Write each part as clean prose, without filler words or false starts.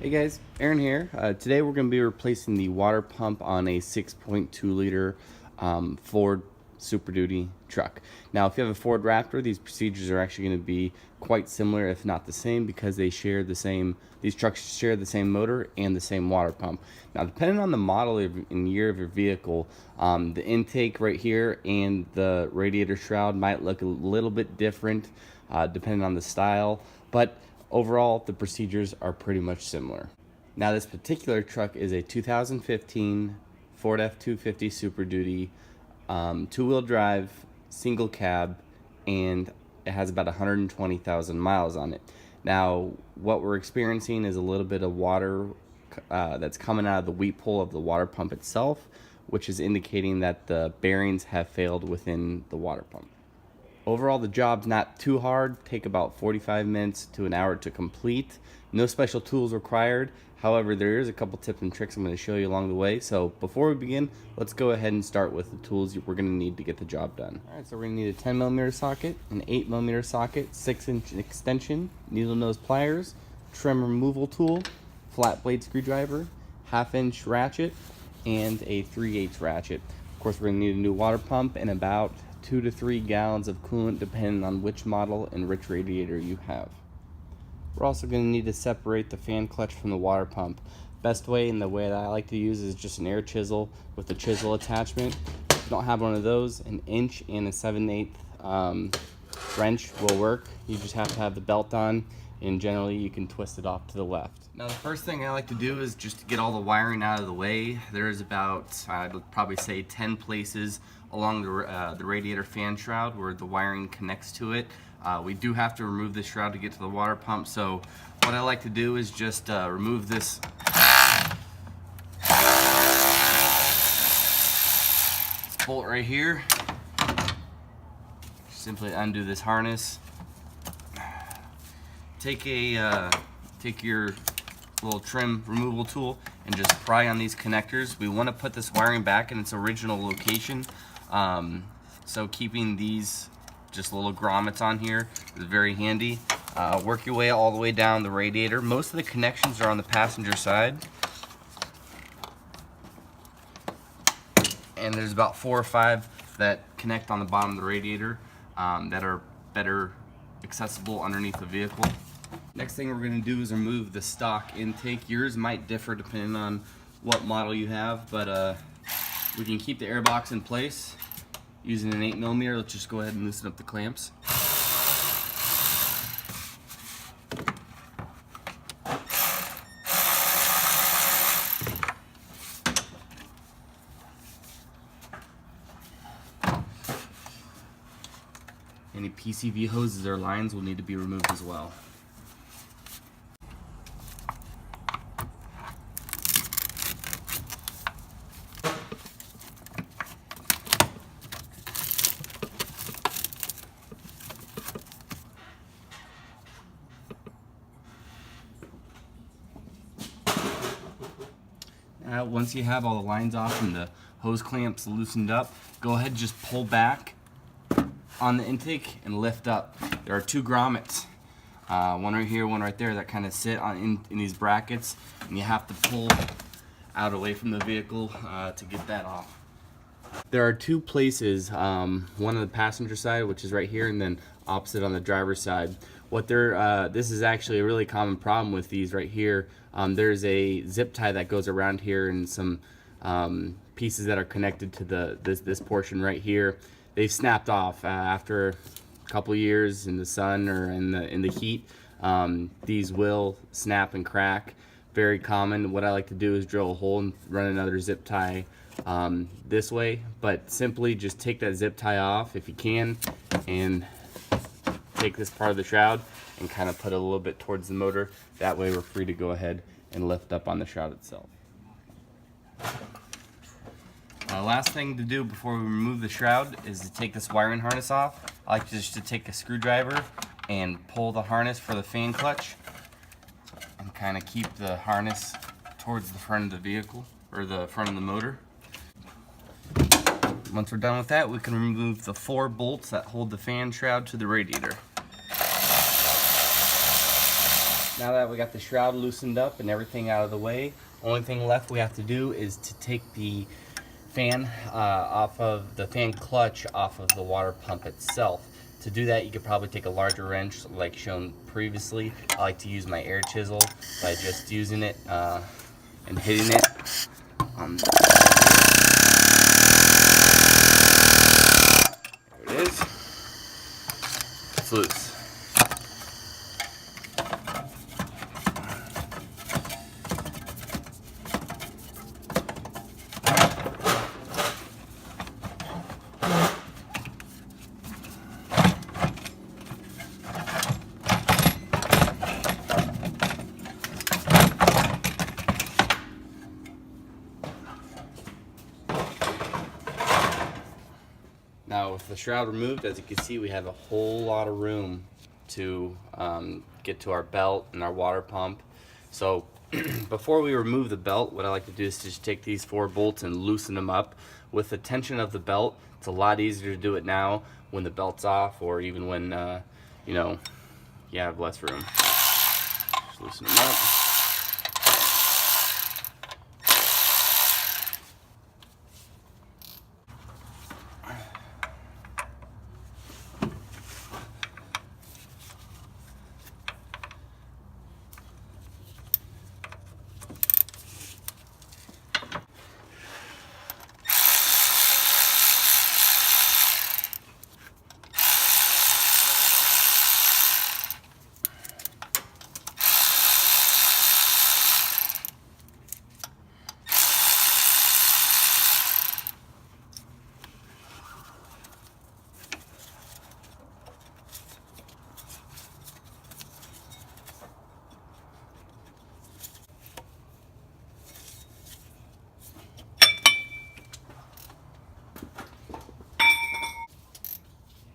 Hey guys, Aaron here. Today we're going to be replacing the water pump on a 6.2 liter Ford Super Duty truck. Now if you have a Ford Raptor, these procedures are actually going to be quite similar, if not the same, because these trucks share the same motor and the same water pump. Now depending on the model and year of your vehicle, the intake right here and the radiator shroud might look a little bit different depending on the style, but overall, the procedures are pretty much similar. Now, this particular truck is a 2015 Ford F-250 Super Duty, two-wheel drive, single cab, and it has about 120,000 miles on it. Now, what we're experiencing is a little bit of water that's coming out of the weep hole of the water pump itself, which is indicating that the bearings have failed within the water pump. Overall, the job's not too hard, take about 45 minutes to an hour to complete. No special tools required. However, there is a couple tips and tricks I'm going to show you along the way. So before we begin, let's go ahead and start with the tools we're going to need to get the job done. Alright, so we're going to need a 10mm socket, an 8mm socket, 6-inch extension, needle nose pliers, trim removal tool, flat blade screwdriver, 1/2-inch ratchet, and a 3/8 ratchet. Of course, we're going to need a new water pump and about 2 to 3 gallons of coolant depending on which model and which radiator you have. We're also going to need to separate the fan clutch from the water pump. Best way, and the way that I like to use, is just an air chisel with a chisel attachment. If you don't have one of those, an inch and a 7/8 wrench will work. You just have to have the belt on, and generally you can twist it off to the left. Now the first thing I like to do is just to get all the wiring out of the way. There's about, I'd probably say 10 places along the radiator fan shroud where the wiring connects to it. We do have to remove this shroud to get to the water pump, so what I like to do is just remove this bolt right here. Simply undo this harness. Take your little trim removal tool and just pry on these connectors. We want to put this wiring back in its original location, so keeping these just little grommets on here is very handy. Work your way all the way down the radiator. Most of the connections are on the passenger side, and there's about 4 or 5 that connect on the bottom of the radiator that are better accessible underneath the vehicle. Next thing we're going to do is remove the stock intake. Yours might differ depending on what model you have, but we can keep the air box in place using an 8mm. Let's just go ahead and loosen up the clamps. Any PCV hoses or lines will need to be removed as well. Once you have all the lines off and the hose clamps loosened up, go ahead and just pull back on the intake and lift up. There are 2 grommets, one right here, one right there, that kind of sit in these brackets, and you have to pull out away from the vehicle to get that off. There are 2 places, one on the passenger side, which is right here, and then opposite on the driver's side. This is actually a really common problem with these right here. There's a zip tie that goes around here and some pieces that are connected to this portion right here. They've snapped off after a couple years in the sun or in the heat. These will snap and crack. Very common. What I like to do is drill a hole and run another zip tie this way, but simply just take that zip tie off if you can, and take this part of the shroud and kind of put it a little bit towards the motor. That way we're free to go ahead and lift up on the shroud itself. Last thing to do before we remove the shroud is to take this wiring harness off. I like just to take a screwdriver and pull the harness for the fan clutch and kind of keep the harness towards the front of the vehicle, or the front of the motor. Once we're done with that, we can remove the 4 bolts that hold the fan shroud to the radiator. Now that we got the shroud loosened up and everything out of the way, only thing left we have to do is to take the fan off of the fan clutch off of the water pump itself. To do that, you could probably take a larger wrench like shown previously. I like to use my air chisel by just using it and hitting it on the... There it is. It's loose. Now with the shroud removed, as you can see, we have a whole lot of room to get to our belt and our water pump. So before we remove the belt, what I like to do is just take these 4 bolts and loosen them up. With the tension of the belt, it's a lot easier to do it now when the belt's off, or even when you know, you have less room. Just loosen them up.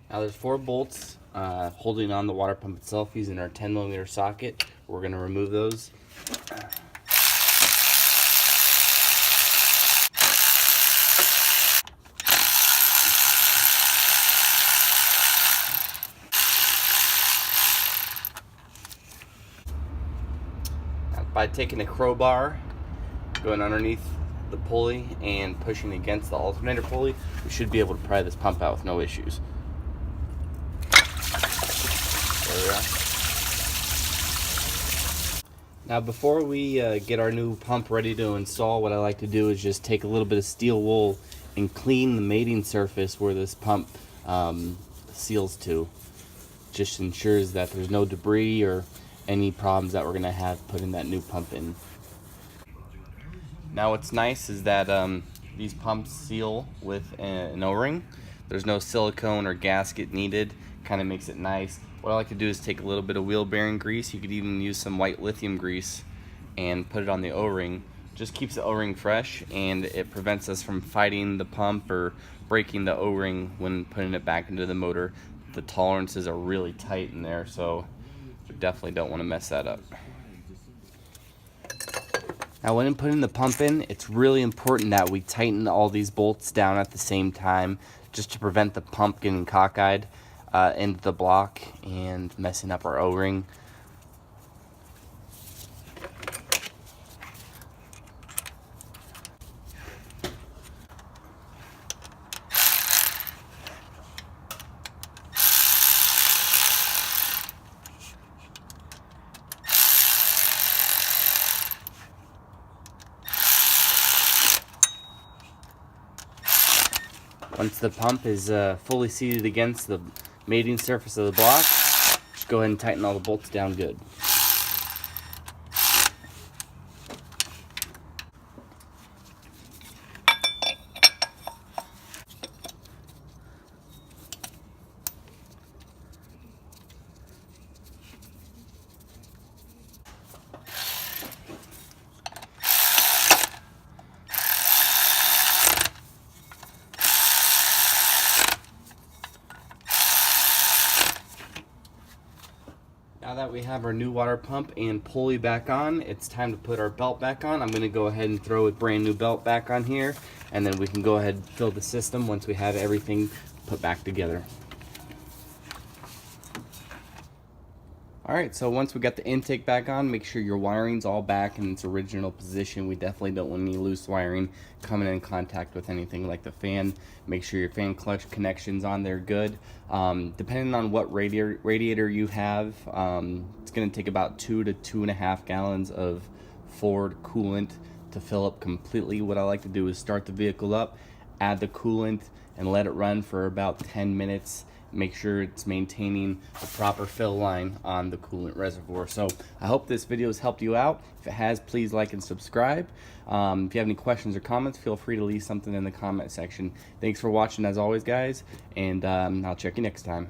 Now there's 4 bolts holding on the water pump itself using our 10mm socket. We're going to remove those. By taking a crowbar, going underneath the pulley and pushing against the alternator pulley, we should be able to pry this pump out with no issues. There we are. Now before we get our new pump ready to install, what I like to do is just take a little bit of steel wool and clean the mating surface where this pump seals to. Just ensures that there's no debris or any problems that we're going to have putting that new pump in. Now what's nice is that these pumps seal with an O-ring. There's no silicone or gasket needed. Kind of makes it nice. What I like to do is take a little bit of wheel bearing grease. You could even use some white lithium grease and put it on the O-ring. Just keeps the O-ring fresh, and it prevents us from fighting the pump or breaking the O-ring when putting it back into the motor. The tolerances are really tight in there, so you definitely don't want to mess that up. Now when putting the pump in, it's really important that we tighten all these bolts down at the same time, just to prevent the pump getting cockeyed into the block and messing up our O-ring. Once the pump is fully seated against the mating surface of the block, just go ahead and tighten all the bolts down good. Now that we have our new water pump and pulley back on, it's time to put our belt back on. I'm going to go ahead and throw a brand new belt back on here, and then we can go ahead and fill the system once we have everything put back together. Alright, so once we got the intake back on, make sure your wiring's all back in its original position. We definitely don't want any loose wiring coming in contact with anything like the fan. Make sure your fan clutch connection's on there good. Depending on what radiator you have, it's going to take about 2 to 2.5 gallons of Ford coolant to fill up completely. What I like to do is start the vehicle up, add the coolant, and let it run for about 10 minutes. Make sure it's maintaining the proper fill line on the coolant reservoir. So I hope this video has helped you out. If it has, please like and subscribe. If you have any questions or comments, feel free to leave something in the comment section. Thanks for watching as always, guys, and I'll check you next time.